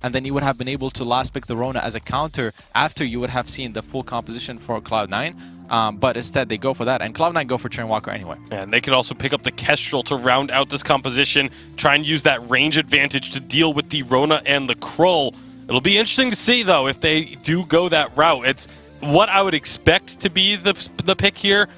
and then you would have been able to last pick the Rona as a counter after you would have seen the full composition for Cloud9. But instead, they go for that, and Cloud9 go for Churnwalker anyway. And they could also pick up the Kestrel to round out this composition, try and use that range advantage to deal with the Rona and the Krull. It'll be interesting to see, though, if they do go that route. It's what I would expect to be the pick here,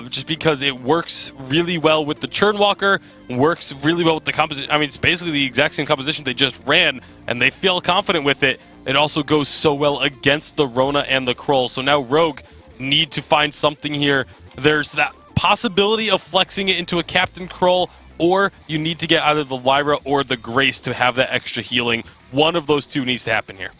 just because it works really well with the Churnwalker, works really well with the composition. I mean, it's basically the exact same composition they just ran, and they feel confident with it. It also goes so well against the Rona and the Krull. So now Rogue need to find something here. There's that possibility of flexing it into a Captain Krull, or you need to get either the Lyra or the Grace to have that extra healing. One of those two needs to happen here.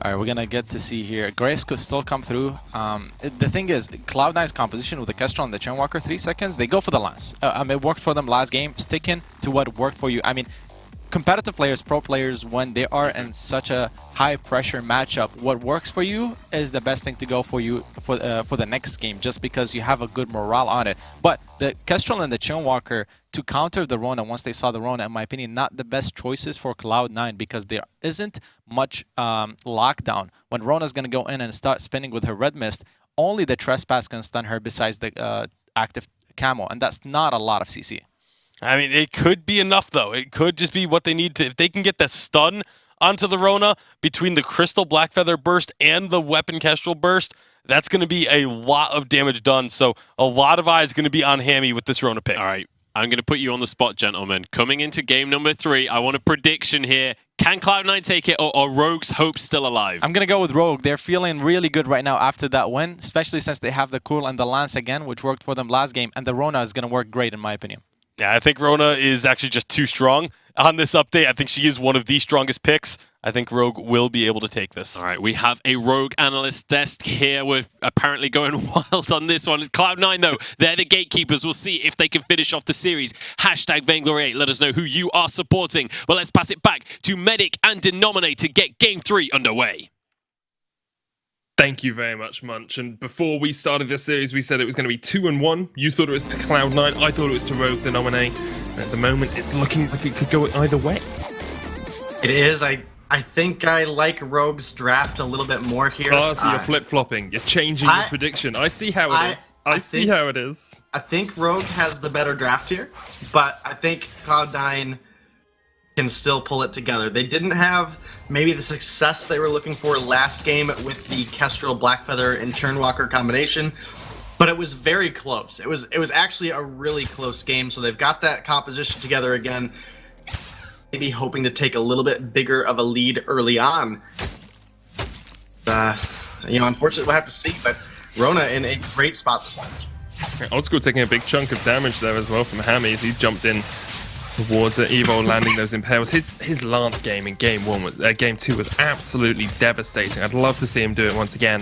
All right, we're going to get to see here. Grace could still come through. The thing is, Cloud9's composition with the Kestrel and the Churnwalker, 3 seconds, they go for the lance. It worked for them last game. Sticking to what worked for you. I mean, competitive players, pro players, when they are in such a high-pressure matchup, what works for you is the best thing to go for you for the next game, just because you have a good morale on it. But the Kestrel and the Churnwalker, to counter the Rona, once they saw the Rona, in my opinion, not the best choices for Cloud9, because there isn't much lockdown. When Rona's going to go in and start spinning with her Red Mist, only the Trespass can stun her besides the active Camo, and that's not a lot of CC. I mean, it could be enough, though. It could just be what they need to... If they can get the stun onto the Rona between the Crystal Blackfeather Burst and the Weapon Kestrel Burst, that's going to be a lot of damage done. So a lot of eyes going to be on Hammy with this Rona pick. All right. I'm going to put you on the spot, gentlemen. Coming into game number 3, I want a prediction here. Can Cloud9 take it, or are Rogue's hopes still alive? I'm going to go with Rogue. They're feeling really good right now after that win, especially since they have the Cool and the Lance again, which worked for them last game, and the Rona is going to work great, in my opinion. Yeah, I think Rona is actually just too strong on this update. I think she is one of the strongest picks. I think Rogue will be able to take this. All right, we have a Rogue analyst desk here. We're apparently going wild on this one. Cloud9, though, they're the gatekeepers. We'll see if they can finish off the series. Hashtag Vainglory 8. Let us know who you are supporting. Well, let's pass it back to Medic and Denominate to get Game 3 underway. Thank you very much, Munch. And before we started this series, we said it was going to be 2-1. You thought it was to Cloud9. I thought it was to Rogue, the nominee. At the moment, it's looking like it could go either way. It is. I think I like Rogue's draft a little bit more here. Oh, so you're flip-flopping. You're changing your prediction. I see how it is. I see how it is. I think Rogue has the better draft here, but I think Cloud9 can still pull it together. They didn't have maybe the success they were looking for last game with the Kestrel, Blackfeather, and Churnwalker combination, but it was very close. It was actually a really close game, so they've got that composition together again, maybe hoping to take a little bit bigger of a lead early on. Unfortunately, we'll have to see, but Rona in a great spot this match. Old School taking a big chunk of damage there as well from Hammy. He jumped in towards Evo, landing those impales. His Lance game in game 2 was absolutely devastating. I'd love to see him do it once again.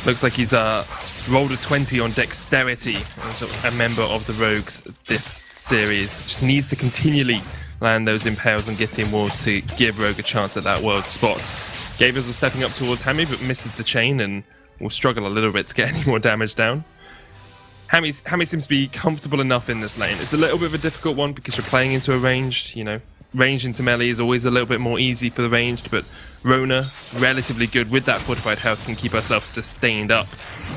Looks like he's rolled a 20 on dexterity as a member of the Rogues this series. Just needs to continually land those impales and Githian Wolves to give Rogue a chance at that world spot. Gavers was stepping up towards Hammy, but misses the chain and will struggle a little bit to get any more damage down. Hammy seems to be comfortable enough in this lane. It's a little bit of a difficult one because you're playing into a ranged, range into melee is always a little bit more easy for the ranged, but Rona, relatively good with that fortified health, can keep herself sustained up.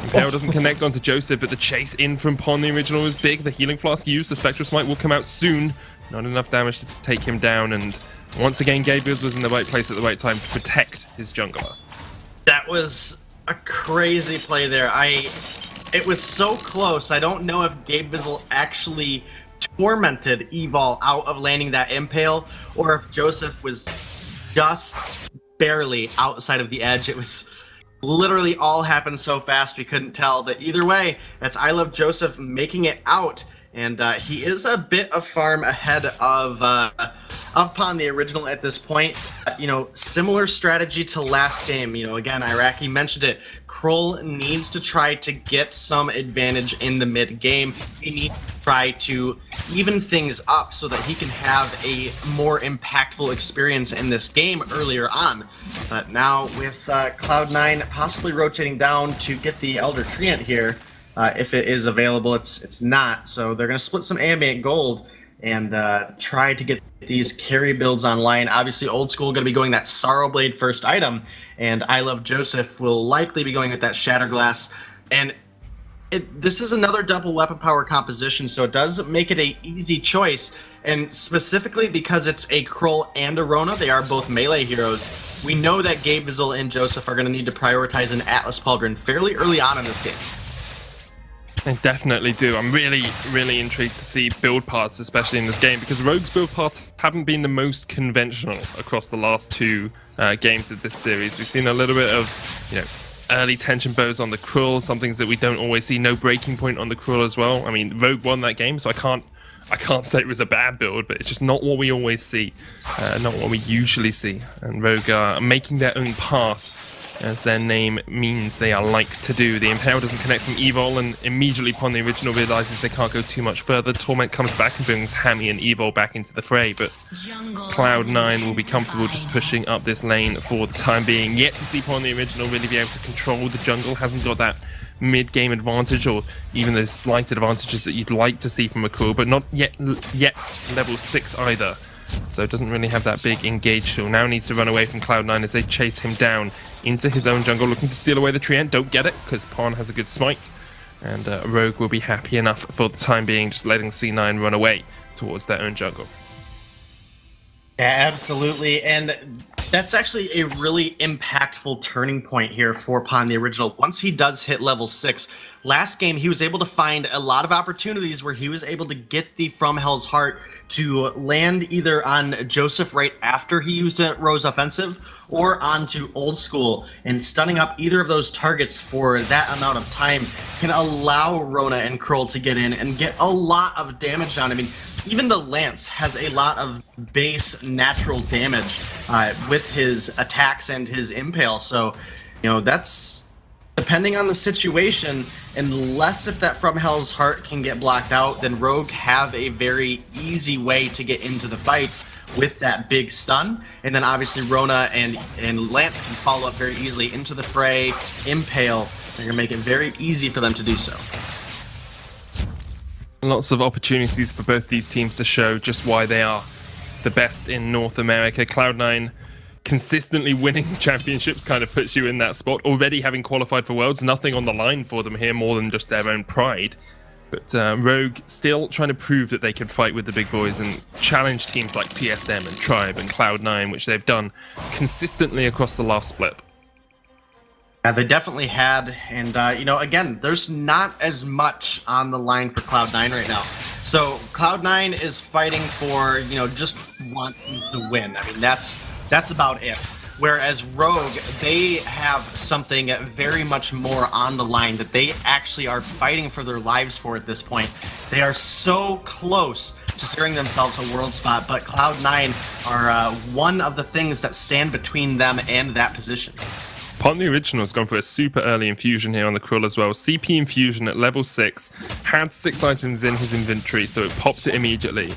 Impale doesn't connect onto Joseph, but the chase in from Pon, the original, is big. The healing flask used, the Spectral Smite will come out soon. Not enough damage to take him down, and once again, Gabriels was in the right place at the right time to protect his jungler. That was a crazy play there. It was so close. I don't know if Gabe Bizzle actually tormented Evol out of landing that impale, or if Joseph was just barely outside of the edge. It was literally all happened so fast we couldn't tell. But either way, that's I Love Joseph making it out, and he is a bit of farm ahead of Pon, the original, at this point. Similar strategy to last game. Again, Iraqi mentioned it. Krull needs to try to get some advantage in the mid game. He needs to try to even things up so that he can have a more impactful experience in this game earlier on. But now with Cloud9 possibly rotating down to get the Elder Treant here, if it is available, it's not. So they're going to split some ambient gold. and try to get these carry builds online. Obviously, Old School going to be going that Sorrow Blade first item, and I Love Joseph will likely be going with that Shatterglass. And this is another double weapon power composition, so it does make it a easy choice. And specifically because it's a Krull and a Rona, they are both melee heroes. We know that Gabe Vizel and Joseph are going to need to prioritize an Atlas Pauldron fairly early on in this game. They definitely do. I'm really intrigued to see build paths, especially in this game, because Rogue's build paths haven't been the most conventional across the last two games of this series. We've seen a little bit of, early tension bows on the Krull, some things that we don't always see. No breaking point on the Krull as well. I mean, Rogue won that game, so I can't say it was a bad build, but it's just not what we always see, not what we usually see. And Rogue are making their own path, as their name means they are like to do. The Impale doesn't connect from Evil, and immediately upon the original realizes they can't go too much further. Torment comes back and brings Hammy and Evil back into the fray, but Cloud9 will be comfortable just pushing up this lane for the time being. Yet to see upon the original really be able to control the jungle. Hasn't got that mid-game advantage or even those slight advantages that you'd like to see from a Krull, but not yet level 6 either. So doesn't really have that big engage tool. Now needs to run away from Cloud9 as they chase him down into his own jungle, looking to steal away the Treant. Don't get it, because Pon has a good smite. And Rogue will be happy enough for the time being, just letting C9 run away towards their own jungle. Yeah, absolutely. And that's actually a really impactful turning point here for Pon the original. Once he does hit level 6, last game he was able to find a lot of opportunities where he was able to get the From Hell's Heart to land either on Joseph right after he used a Rose offensive or onto Old School, and stunning up either of those targets for that amount of time can allow Rona and Krull to get in and get a lot of damage down. I mean, even the Lance has a lot of base natural damage with his attacks and his Impale. So, that's depending on the situation, unless if that From Hell's Heart can get blocked out, then Rogue have a very easy way to get into the fights with that big stun. And then obviously Rona and Lance can follow up very easily into the fray, Impale. They're going to make it very easy for them to do so. Lots of opportunities for both these teams to show just why they are the best in North America. Cloud9 consistently winning championships kind of puts you in that spot. Already having qualified for Worlds, nothing on the line for them here more than just their own pride. But Rogue still trying to prove that they can fight with the big boys and challenge teams like TSM and Tribe and Cloud9, which they've done consistently across the last split. Yeah, they definitely had, and again, there's not as much on the line for Cloud9 right now. So Cloud9 is fighting for, just wanting to win. I mean, that's about it. Whereas Rogue, they have something very much more on the line that they actually are fighting for their lives for at this point. They are so close to securing themselves a world spot, but Cloud9 are one of the things that stand between them and that position. Pon the original has gone for a super early infusion here on the Krull as well. CP infusion at level 6, had 6 items in his inventory, so it popped it immediately.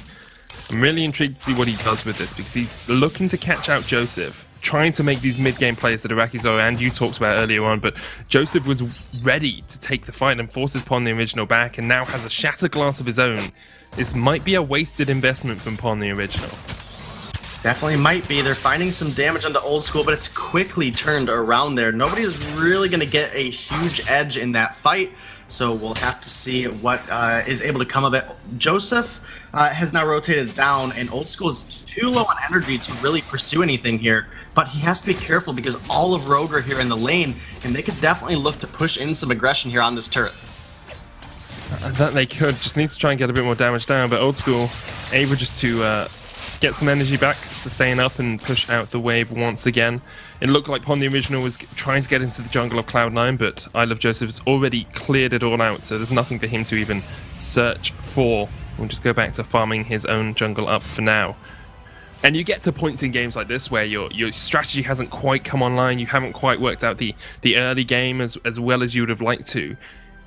I'm really intrigued to see what he does with this, because he's looking to catch out Joseph, trying to make these mid-game plays that Arakizo and you talked about earlier on, but Joseph was ready to take the fight and forces Pon the original back, and now has a Shatter Glass of his own. This might be a wasted investment from Pon the original. Definitely might be. They're finding some damage on the Old School, but it's quickly turned around there. Nobody's really going to get a huge edge in that fight, so we'll have to see what is able to come of it. Joseph has now rotated down, and Old School is too low on energy to really pursue anything here, but he has to be careful because all of Rogue are here in the lane, and they could definitely look to push in some aggression here on this turret. That they could. Just needs to try and get a bit more damage down, but Old School able just to get some energy back, sustain up, and push out the wave once again. It looked like Pon the original was trying to get into the jungle of Cloud9, but I Love Joseph has already cleared it all out, so there's nothing for him to even search for. We'll just go back to farming his own jungle up for now. And you get to points in games like this where your strategy hasn't quite come online, you haven't quite worked out the early game as well as you would have liked to.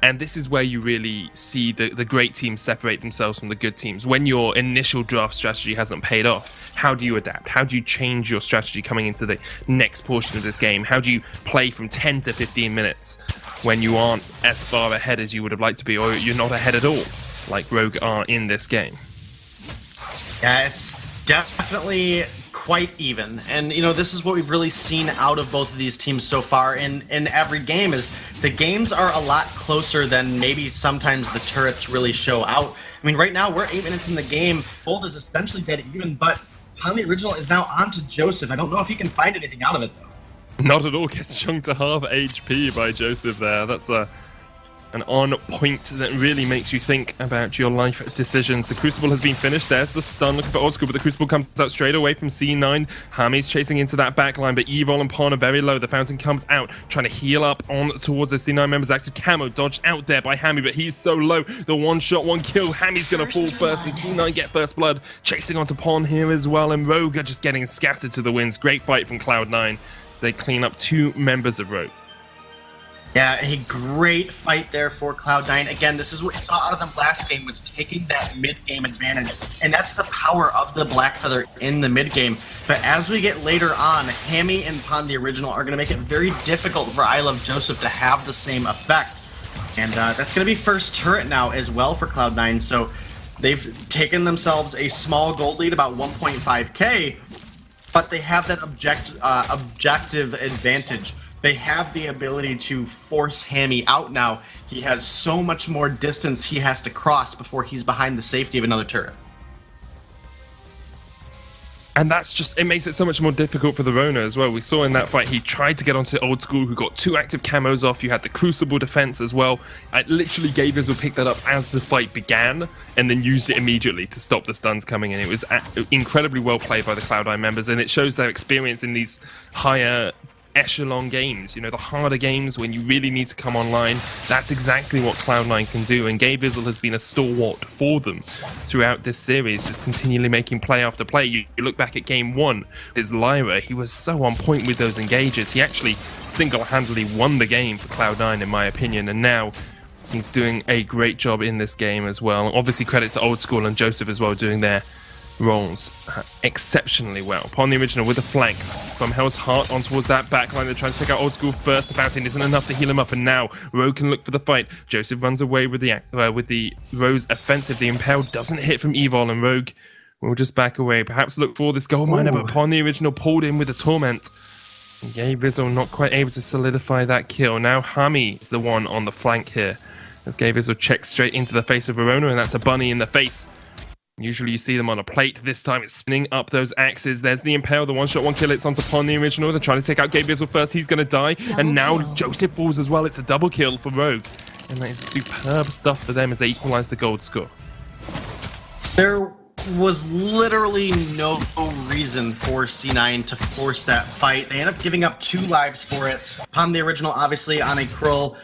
And this is where you really see the great teams separate themselves from the good teams. When your initial draft strategy hasn't paid off, how do you adapt? How do you change your strategy coming into the next portion of this game? How do you play from 10 to 15 minutes when you aren't as far ahead as you would have liked to be, or you're not ahead at all, like Rogue are in this game? Yeah, it's definitely quite even. And, you know, this is what we've really seen out of both of these teams so far in every game is the games are a lot closer than maybe sometimes the turrets really show out. I mean, right now, we're 8 minutes in the game. Gold is essentially dead even, but On the Original is now on to Joseph. I don't know if he can find anything out of it, though. Not at all. Gets chunked to half HP by Joseph there. That's an on point that really makes you think about your life decisions. The Crucible has been finished. There's the stun looking for Old School, but the Crucible comes out straight away from C9. Hami's chasing into that backline, but Evil and Pon are very low. The Fountain comes out, trying to heal up on towards the C9 members. Active Camo dodged out there by Hami, but he's so low. The one shot, one kill. Hami's going to fall first, and C9 get first blood. Chasing onto Pon here as well, and Rogue are just getting scattered to the winds. Great fight from Cloud9. They clean up 2 members of Rogue. Yeah, a great fight there for Cloud9. Again, this is what we saw out of them last game, was taking that mid-game advantage. And that's the power of the Black Feather in the mid-game. But as we get later on, Hami and Pon the Original are going to make it very difficult for I Love Joseph to have the same effect. And that's going to be first turret now as well for Cloud9. So they've taken themselves a small gold lead, about 1.5k, but they have that objective advantage. They have the ability to force Hami out now. He has so much more distance he has to cross before he's behind the safety of another turret. And that's just, it makes it so much more difficult for the Rona as well. We saw in that fight, he tried to get onto Old School, who got 2 active camos off. You had the Crucible defense as well. I literally gave Izzle pick that up as the fight began, and then used it immediately to stop the stuns coming in. It was incredibly well played by the Cloud9 members, and it shows their experience in these higher echelon games, you know, the harder games when you really need to come online. That's exactly what Cloud9 can do, and Gabe Izzle has been a stalwart for them throughout this series, just continually making play after play. You look back at game 1, his Lyra, he was so on point with those engages. He actually single-handedly won the game for Cloud9 in my opinion, and now he's doing a great job in this game as well. Obviously credit to Old School and Joseph as well, doing their roles exceptionally well. Upon the Original with a flank from Hell's Heart on towards that backline. They're trying to take out Old School first. The Fountain isn't enough to heal him up, and now Rogue can look for the fight. Joseph runs away with the Rose offensive. The Impale doesn't hit from Evil, and Rogue will just back away. Perhaps look for this gold miner, but Upon the Original pulled in with a Torment. Gabe Izzle not quite able to solidify that kill. Now Hami is the one on the flank here, as Gabe Izzle checks straight into the face of Verona, and that's a bunny in the face. Usually you see them on a plate. This time it's spinning up those axes. There's the Impale, the one-shot, one kill. It's onto Pon the Original. They're trying to take out Gabe Izzle first. He's going to die. And now Joseph falls as well. It's a double kill for Rogue. And that is superb stuff for them as they equalize the gold score. There was literally no reason for C9 to force that fight. They end up giving up 2 lives for it. Pon the Original, obviously, on a Krull,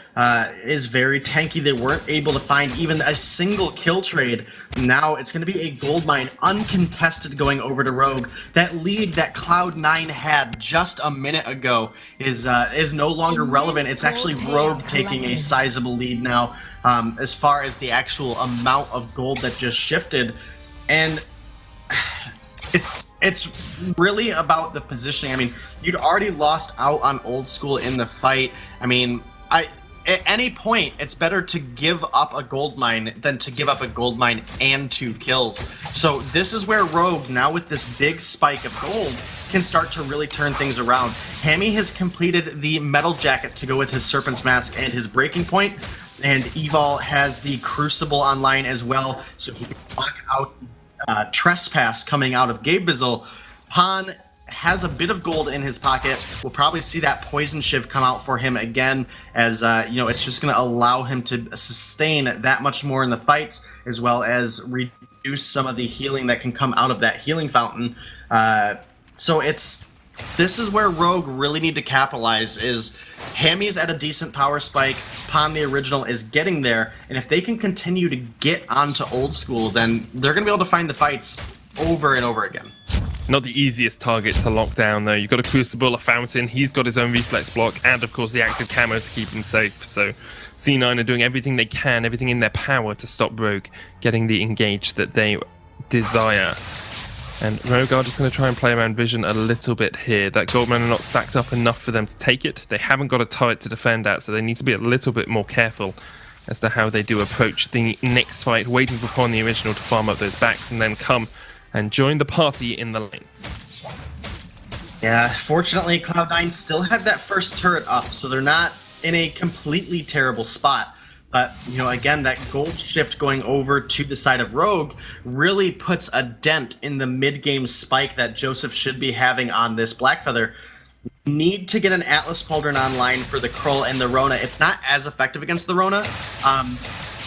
is very tanky. They weren't able to find even a single kill trade. Now it's going to be a gold mine, uncontested, going over to Rogue. That lead that Cloud9 had just a minute ago is no longer relevant. It's actually Rogue taking a sizable lead now, as far as the actual amount of gold that just shifted. And it's really about the positioning. I mean, you'd already lost out on Old School in the fight. I mean, at any point, it's better to give up a gold mine than to give up a gold mine and 2 kills. So this is where Rogue, now with this big spike of gold, can start to really turn things around. Hami has completed the metal jacket to go with his Serpent's Mask and his breaking point, and Evil has the Crucible online as well, so he can block out Trespass coming out of Gabe Izzle. Pon has a bit of gold in his pocket. We'll probably see that Poison Shiv come out for him again, as you know, it's just going to allow him to sustain that much more in the fights, as well as reduce some of the healing that can come out of that healing fountain. So this is where Rogue really need to capitalize. Is Hami's at a decent power spike, Pon the Original is getting there, and if they can continue to get onto Old School, then they're going to be able to find the fights over and over again. Not the easiest target to lock down, though. You've got a Crucible, a Fountain, he's got his own reflex block, and of course the active camo to keep him safe. So C9 are doing everything they can, everything in their power to stop Rogue getting the engage that they desire. And Rogue are just going to try and play around vision a little bit here. That gold mine are not stacked up enough for them to take it. They haven't got a turret to defend at, so they need to be a little bit more careful as to how they do approach the next fight, waiting for Pon the Original to farm up those backs and then come and join the party in the lane. Yeah, fortunately, Cloud9 still have that first turret up, so they're not in a completely terrible spot. But, you know, again, that gold shift going over to the side of Rogue really puts a dent in the mid-game spike that Joseph should be having on this Blackfeather. Need to get an Atlas Pauldron online for the Krull and the Rona. It's not as effective against the Rona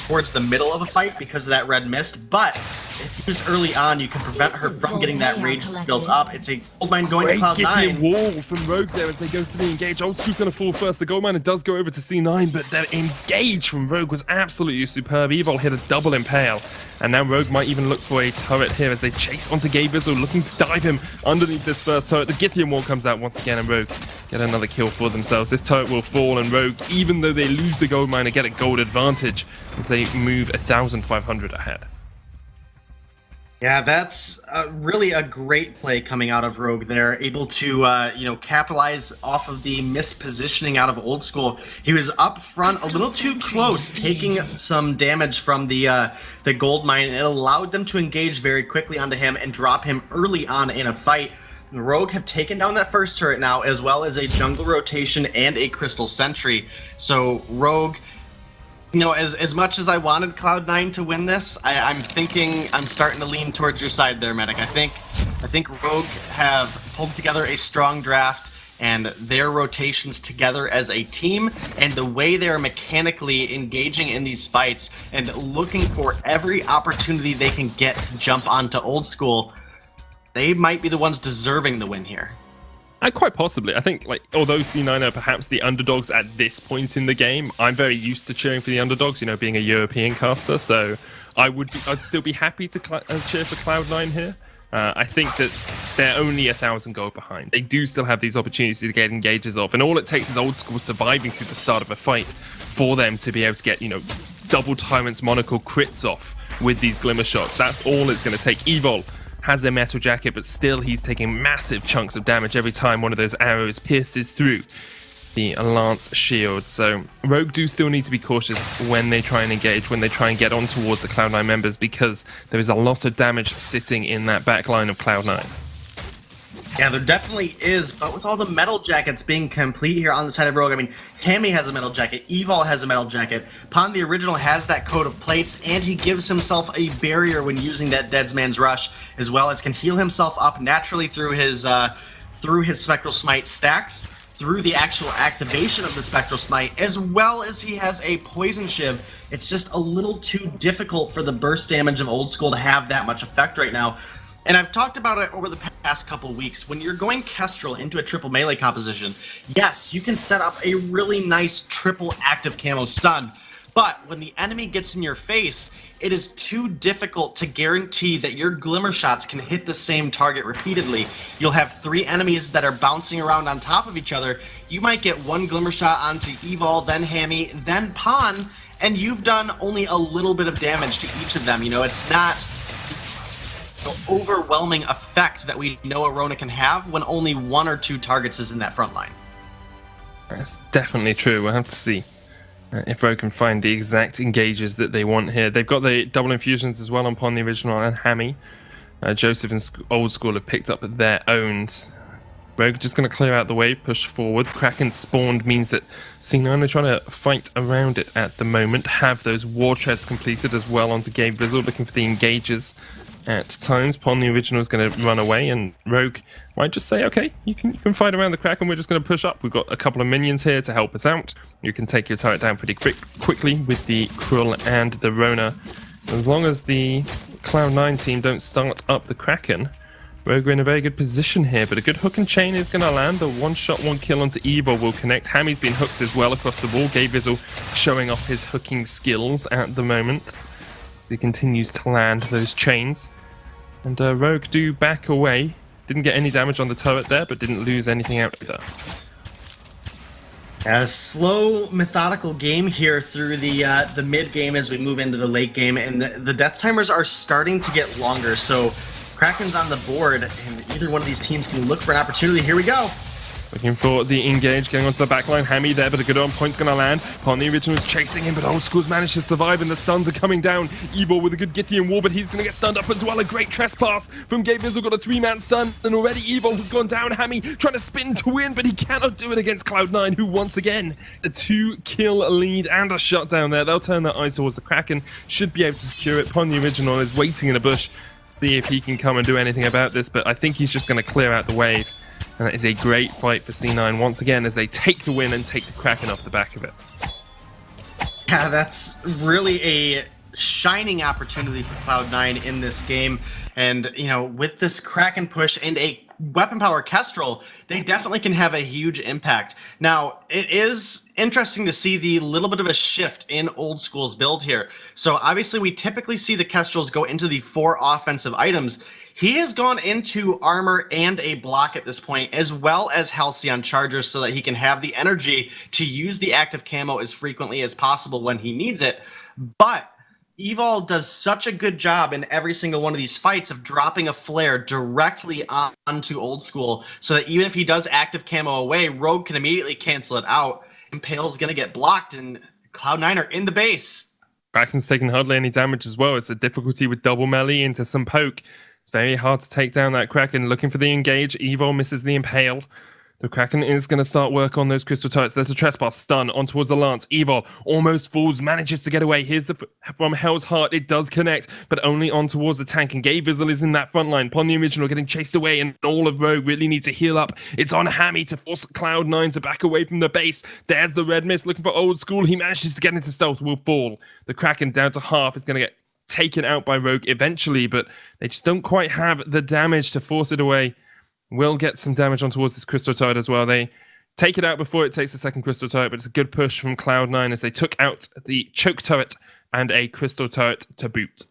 towards the middle of a fight because of that red mist, but if used early on, you can prevent her from getting that rage built up. It's a gold mine going to Cloud9. Wall from Rogue there as they go for the engage. Old School's going to fall first. The gold miner does go over to C9, but the engage from Rogue was absolutely superb. Evil hit a double impale, and now Rogue might even look for a turret here as they chase onto Gabriel, looking to dive him underneath this first turret. The Githian wall comes out once again, and Rogue get another kill for themselves. This turret will fall, and Rogue, even though they lose the gold miner, get a gold advantage as they move 1,500 ahead. Yeah, that's really a great play coming out of Rogue there, able to you know, capitalize off of the mispositioning out of Old School. He was up front a little too close, taking some damage from the gold mine, and it allowed them to engage very quickly onto him and drop him early on in a fight. Rogue have taken down that first turret now, as well as a jungle rotation and a crystal sentry. So Rogue, you know, as much as I wanted Cloud9 to win this, I'm thinking I'm starting to lean towards your side there, Medic. I think Rogue have pulled together a strong draft, and their rotations together as a team, and the way they're mechanically engaging in these fights and looking for every opportunity they can get to jump onto Old School, they might be the ones deserving the win here. Quite possibly. I think, like, although C9 are perhaps the underdogs at this point in the game, I'm very used to cheering for the underdogs, you know, being a European caster, so I'd still be happy to cheer for Cloud9 here. I think that they're only 1,000 gold behind. They do still have these opportunities to get engages off, and all it takes is Old School surviving through the start of a fight for them to be able to get, you know, double Tyrant's Monocle crits off with these Glimmer shots. That's all it's going to take. Evil has a metal jacket, but still he's taking massive chunks of damage every time one of those arrows pierces through the Lance shield. So Rogue do still need to be cautious when they try and engage, when they try and get on towards the Cloud9 members, because there is a lot of damage sitting in that back line of Cloud9. Yeah, there definitely is, but with all the metal jackets being complete here on the side of Rogue, I mean, Hammy has a metal jacket, Evol has a metal jacket, Pond the Original has that coat of plates, and he gives himself a barrier when using that Deadsman's Rush, as well as can heal himself up naturally through his Spectral Smite stacks, through the actual activation of the Spectral Smite, as well as he has a Poison Shiv. It's just a little too difficult for the burst damage of Old School to have that much effect right now. And I've talked about it over the past couple weeks. When you're going Kestrel into a triple melee composition, yes, you can set up a really nice triple active camo stun. But when the enemy gets in your face, it is too difficult to guarantee that your Glimmer shots can hit the same target repeatedly. You'll have 3 enemies that are bouncing around on top of each other. You might get 1 Glimmer shot onto Evol, then Hammy, then Pon, and you've done only a little bit of damage to each of them. You know, it's not overwhelming effect that we know a Rona can have when only 1 or 2 targets is in that front line. That's definitely true. We'll have to see if Rogue can find the exact engages that they want here. They've got the double infusions as well upon the Original and Hammy. Joseph and Old School have picked up their own. Rogue just going to clear out the way, push forward. Kraken spawned means that C9 are trying to fight around it at the moment. Have those war treads completed as well onto Gabe Vizzle, looking for the engages at times. Pon the Original is going to run away, and Rogue might just say, okay, you can fight around the Kraken, we're just going to push up. We've got a couple of minions here to help us out. You can take your turret down pretty quickly with the Krull and the Rona. As long as the Cloud9 team don't start up the Kraken, Rogue are in a very good position here, but a good hook and chain is going to land. A one-shot, 1 kill onto Evil will connect. Hammy's been hooked as well across the wall. Gabe Vizzle showing off his hooking skills at the moment. He continues to land those chains. And Rogue do back away. Didn't get any damage on the turret there, but didn't lose anything out either. A slow, methodical game here through the mid game as we move into the late game, and the death timers are starting to get longer. So Kraken's on the board, and either one of these teams can look for an opportunity. Here we go. Looking for the engage, getting onto the backline. Hammy there, but a good on point's going to land. Upon the original is chasing him, but Old School's managed to survive, and the stuns are coming down. Evil with a good Githian wall, but he's going to get stunned up as well. A great trespass from Gabe Vizzle, got a 3-man stun, and already Evil has gone down. Hammy trying to spin to win, but he cannot do it against Cloud9, who once again, a 2-kill lead and a shutdown there. They'll turn their eyes towards the Kraken, should be able to secure it. Upon the original is waiting in a bush, see if he can come and do anything about this, but I think he's just going to clear out the wave. And that is a great fight for C9 once again as they take the win and take the Kraken off the back of it. Yeah, that's really a shining opportunity for Cloud9 in this game. And, you know, with this Kraken push and a weapon power Kestrel, they definitely can have a huge impact. Now, it is interesting to see the little bit of a shift in Old School's build here. So obviously we typically see the Kestrels go into the 4 offensive items. He has gone into armor and a block at this point, as well as Halcyon Chargers, so that he can have the energy to use the active camo as frequently as possible when he needs it. But Evol does such a good job in every single one of these fights of dropping a flare directly onto Old School, so that even if he does active camo away, Rogue can immediately cancel it out. Impale's going to get blocked, and Cloud9 are in the base. Kraken's taking hardly any damage as well. It's a difficulty with double melee into some poke. It's very hard to take down that Kraken. Looking for the engage. Evil misses the impale. The Kraken is going to start work on those crystal turrets. There's a trespass stun on towards the lance. Evil almost falls, manages to get away. Here's the from Hell's Heart. It does connect, but only on towards the tank. And Gabe Vizzle is in that front line. Upon the original getting chased away, and all of Rogue really needs to heal up. It's on Hammy to force Cloud9 to back away from the base. There's the red mist looking for Old School. He manages to get into stealth, will fall. The Kraken down to half. It's going to get taken out by Rogue eventually, but they just don't quite have the damage to force it away. Will get some damage on towards this crystal turret as well. They take it out before it takes the second crystal turret, but it's a good push from Cloud9 as they took out the choke turret and a crystal turret to boot.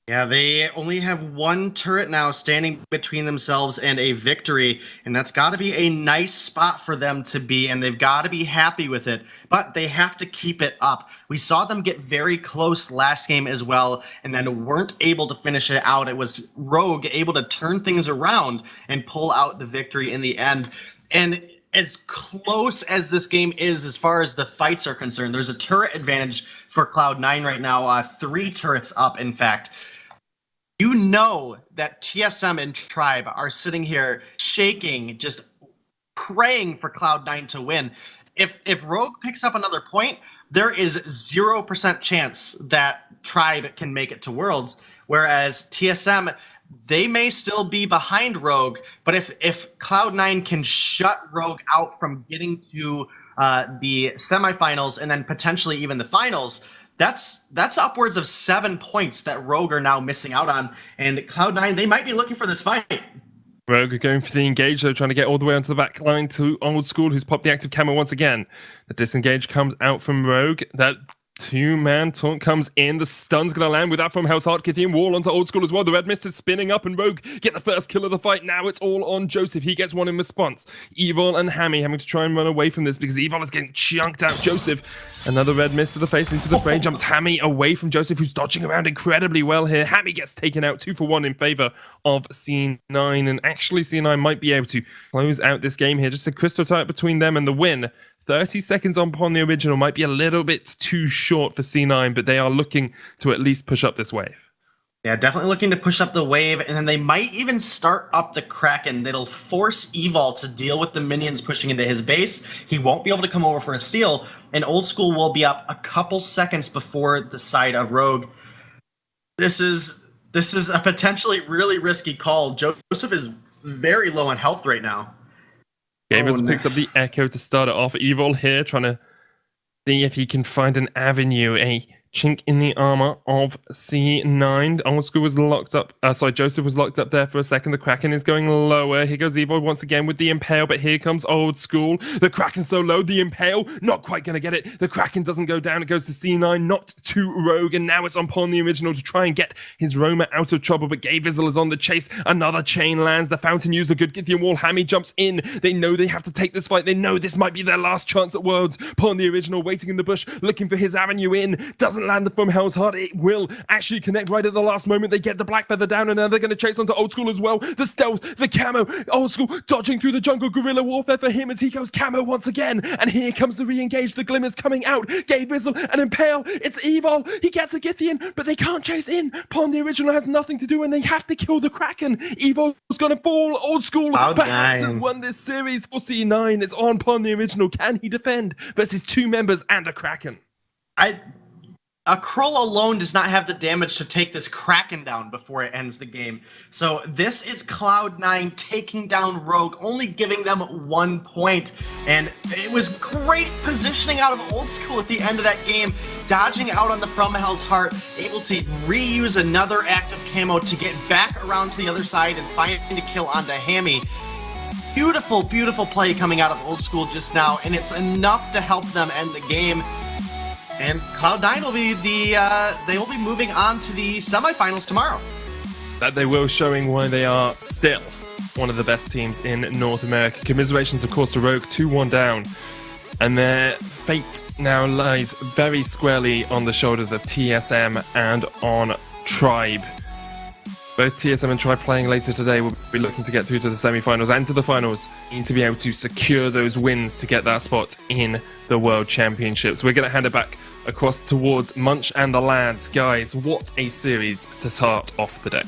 Yeah, they only have 1 turret now standing between themselves and a victory, and that's got to be a nice spot for them to be, and they've got to be happy with it, but they have to keep it up. We saw them get very close last game as well, and then weren't able to finish it out. It was Rogue able to turn things around and pull out the victory in the end. And as close as this game is as far as the fights are concerned, there's a turret advantage for Cloud9 right now, 3 turrets up, in fact. You know that TSM and Tribe are sitting here shaking, just praying for Cloud9 to win. If Rogue picks up another point, there is 0% chance that Tribe can make it to Worlds, whereas TSM, they may still be behind Rogue, but if Cloud9 can shut Rogue out from getting to the semifinals and then potentially even the finals, that's upwards of 7 points that Rogue are now missing out on, and Cloud9, they might be looking for this fight. Rogue are going for the engage, though, trying to get all the way onto the back line to Old School, who's popped the active camo once again. The disengage comes out from Rogue. That 2-man taunt comes in. The stun's going to land with that from Hell's Heart. Kithian wall onto Old School as well. The red mist is spinning up, and Rogue get the first kill of the fight. Now it's all on Joseph. He gets one in response. Evil and Hammy having to try and run away from this because Evil is getting chunked out. Joseph, another red mist to the face into the fray. Jumps Hammy away from Joseph, who's dodging around incredibly well here. Hammy gets taken out 2 for 1 in favor of C9. And actually, C9 might be able to close out this game here. Just a crystal turret between them and the win. 30 seconds on the original might be a little bit too short for C9, but they are looking to at least push up this wave. Yeah, definitely looking to push up the wave, and then they might even start up the Kraken. That'll force Evol to deal with the minions pushing into his base. He won't be able to come over for a steal, and Old School will be up a couple seconds before the side of Rogue. This is a potentially really risky call. Joseph is very low on health right now. Gamers picks up the Echo to start it off. Evil here trying to see if he can find an avenue, a chink in the armor of C9. Old School was locked up. Joseph was locked up there for a second. The Kraken is going lower. Here goes Evil once again with the Impale, but here comes Old School. The Kraken's so low. The Impale, not quite going to get it. The Kraken doesn't go down. It goes to C9, not to Rogue, and now it's on Pawn the Original to try and get his Roma out of trouble, but Gabe Vizzle is on the chase. Another chain lands. The Fountain user good. Get the wall. Hammy jumps in. They know they have to take this fight. They know this might be their last chance at Worlds. Pawn the Original waiting in the bush, looking for his avenue in. Doesn't doesn't land from Hell's Heart. It will actually connect right at the last moment. They get the Black Feather down, and now they're going to chase onto Old School as well. The stealth, the camo, Old School dodging through the jungle. Guerrilla warfare for him as he goes camo once again. And here comes the re-engage. The Glimmers coming out. Gay Bizzle and Impale. It's Evil. He gets a Githian, but they can't chase in. Pawn the Original has nothing to do, and they have to kill the Kraken. Evil's going to fall. Old School perhaps has won this series for C9. It's on Pawn the Original. Can he defend versus two members and a Kraken? A Krull alone does not have the damage to take this Kraken down before it ends the game. So this is Cloud9 taking down Rogue, only giving them 1 point. And it was great positioning out of Old School at the end of that game, dodging out on the From Hell's Heart, able to reuse another active camo to get back around to the other side and find a kill onto Hammy. Beautiful, beautiful play coming out of Old School just now, and it's enough to help them end the game. And Cloud9 will be they will be moving on to the semifinals tomorrow. That they will, showing why they are still one of the best teams in North America. Commiserations, of course, to Rogue, 2-1 down. And their fate now lies very squarely on the shoulders of TSM and on Tribe. Both TSM and Tribe playing later today will be looking to get through to the semi-finals and to the finals. Need to be able to secure those wins to get that spot in the World Championships. We're going to hand it back across towards Munch and the lads. Guys, what a series to start off the day.